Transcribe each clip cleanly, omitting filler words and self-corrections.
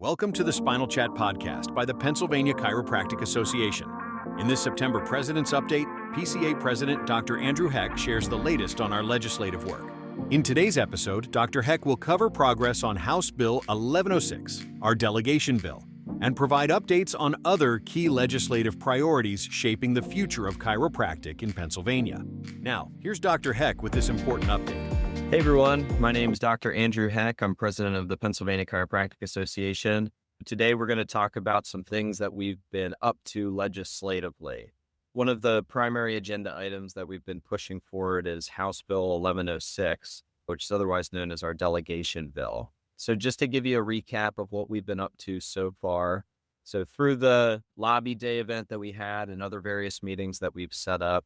Welcome to the Spinal Chat Podcast by the Pennsylvania Chiropractic Association. In this September President's Update, PCA President Dr. Andrew Heck shares the latest on our legislative work. In today's episode, Dr. Heck will cover progress on House Bill 1106, our Delegation Bill, and provide updates on other key legislative priorities shaping the future of chiropractic in Pennsylvania. Now, here's Dr. Heck with this important update. Hey everyone, my name is Dr. Andrew Heck. I'm president of the Pennsylvania Chiropractic Association. Today we're going to talk about some things that we've been up to legislatively. One of the primary agenda items that we've been pushing forward is House Bill 1106, which is otherwise known as our Delegation Bill. So just to give you a recap of what we've been up to so far. So through the lobby day event that we had and other various meetings that we've set up,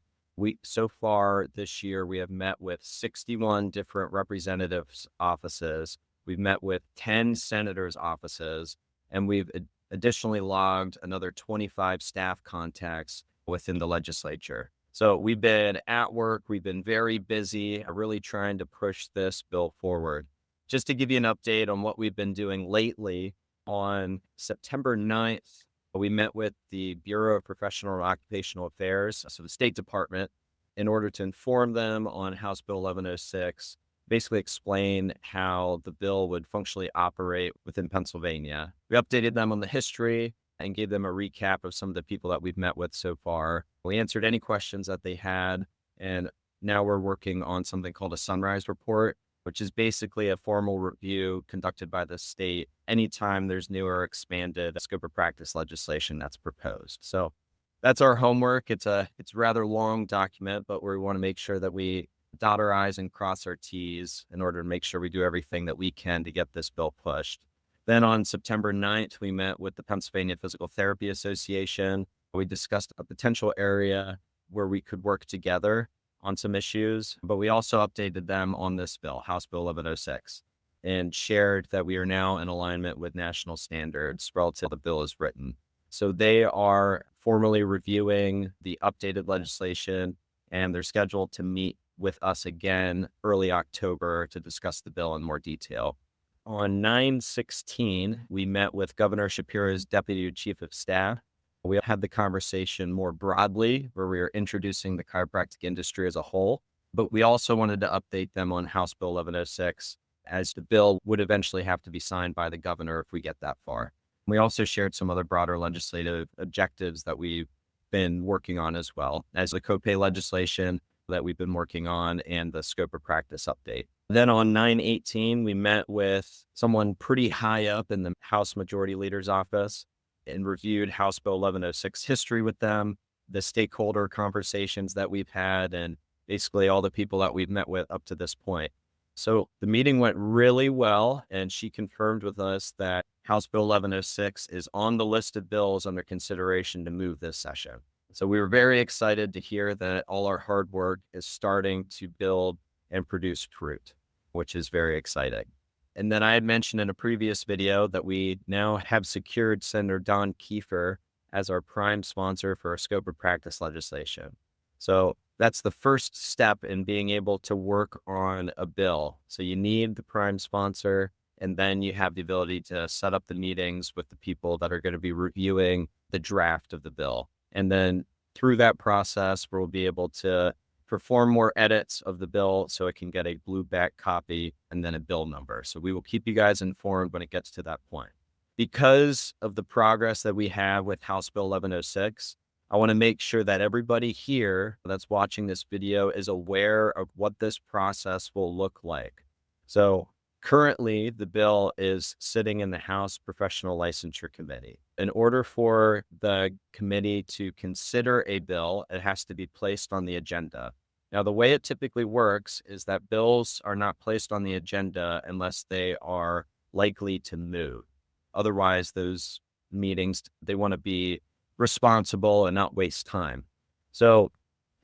so far this year, we have met with 61 different representatives' offices. We've met with 10 senators' offices, and we've additionally logged another 25 staff contacts within the legislature. So we've been at work. We've been very busy, really trying to push this bill forward. Just to give you an update on what we've been doing lately, on September 9th, we met with the Bureau of Professional and Occupational Affairs, so the State Department, in order to inform them on House Bill 1106, basically explain how the bill would functionally operate within Pennsylvania. We updated them on the history and gave them a recap of some of the people that we've met with so far. We answered any questions that they had, and now we're working on something called a Sunrise Report, which is basically a formal review conducted by the state anytime there's new or expanded scope of practice legislation that's proposed. So that's our homework. It's a rather long document, but we want to make sure that we dot our I's and cross our T's in order to make sure we do everything that we can to get this bill pushed. Then on September 9th, we met with the Pennsylvania Physical Therapy Association. We discussed a potential area where we could work together on some issues, but we also updated them on this bill, House Bill 1106, and shared that we are now in alignment with national standards relative to the bill as written. So they are formally reviewing the updated legislation, and they're scheduled to meet with us again early October to discuss the bill in more detail. On 9/16, we met with Governor Shapiro's Deputy Chief of Staff. We had the conversation more broadly where we are introducing the chiropractic industry as a whole, but we also wanted to update them on House Bill 1106 as the bill would eventually have to be signed by the governor if we get that far. We also shared some other broader legislative objectives that we've been working on as well, as the copay legislation that we've been working on and the scope of practice update. Then on 9/18, we met with someone pretty high up in the House Majority Leader's office and reviewed House Bill 1106 history with them, the stakeholder conversations that we've had, and basically all the people that we've met with up to this point. So the meeting went really well, and she confirmed with us that House Bill 1106 is on the list of bills under consideration to move this session. So we were very excited to hear that all our hard work is starting to build and produce fruit, which is very exciting. And then I had mentioned in a previous video that we now have secured Senator Don Kiefer as our prime sponsor for our scope of practice legislation. So that's the first step in being able to work on a bill. So you need the prime sponsor, and then you have the ability to set up the meetings with the people that are going to be reviewing the draft of the bill. And then through that process, we'll be able to perform more edits of the bill so it can get a blue back copy and then a bill number. So we will keep you guys informed when it gets to that point. Because of the progress that we have with House Bill 1106, I want to make sure that everybody here that's watching this video is aware of what this process will look like. So currently, the bill is sitting in the House Professional Licensure Committee. In order for the committee to consider a bill, it has to be placed on the agenda. Now, the way it typically works is that bills are not placed on the agenda unless they are likely to move. Otherwise, those meetings, they want to be responsible and not waste time. So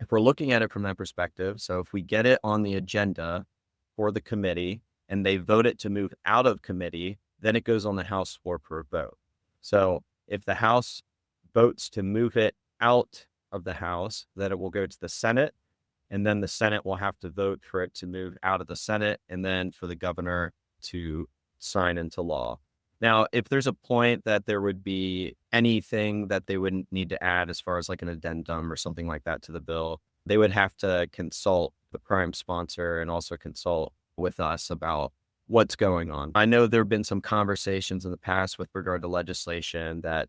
if we're looking at it from that perspective, so if we get it on the agenda for the committee and they vote it to move out of committee, then it goes on the House floor for a vote. So if the House votes to move it out of the House, then it will go to the Senate, and then the Senate will have to vote for it to move out of the Senate, and then for the governor to sign into law. Now, if there's a point that there would be anything that they wouldn't need to add as far as like an addendum or something like that to the bill, they would have to consult the prime sponsor and also consult with us about what's going on. I know there have been some conversations in the past with regard to legislation that,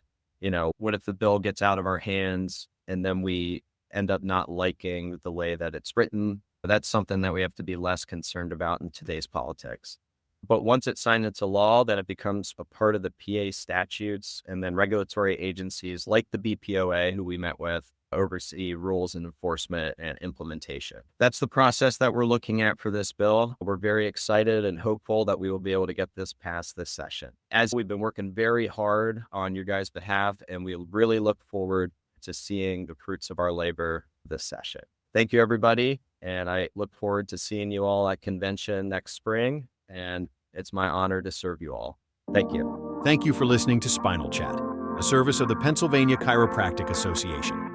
what if the bill gets out of our hands and then we end up not liking the way that it's written? That's something that we have to be less concerned about in today's politics. But once it's signed into law, then it becomes a part of the PA statutes, and then regulatory agencies like the BPOA, who we met with, oversee rules and enforcement and implementation. That's the process that we're looking at for this bill. We're very excited and hopeful that we will be able to get this passed this session. As we've been working very hard on your guys' behalf, and we really look forward to seeing the fruits of our labor this session. Thank you, everybody. And I look forward to seeing you all at convention next spring. And it's my honor to serve you all. Thank you. Thank you for listening to Spinal Chat, a service of the Pennsylvania Chiropractic Association.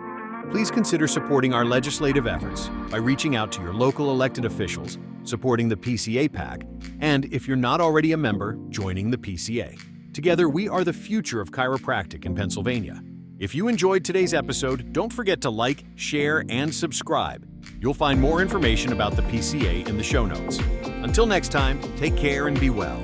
Please consider supporting our legislative efforts by reaching out to your local elected officials, supporting the PCA PAC, and if you're not already a member, joining the PCA. Together, we are the future of chiropractic in Pennsylvania. If you enjoyed today's episode, don't forget to like, share, and subscribe. You'll find more information about the PCA in the show notes. Until next time, take care and be well.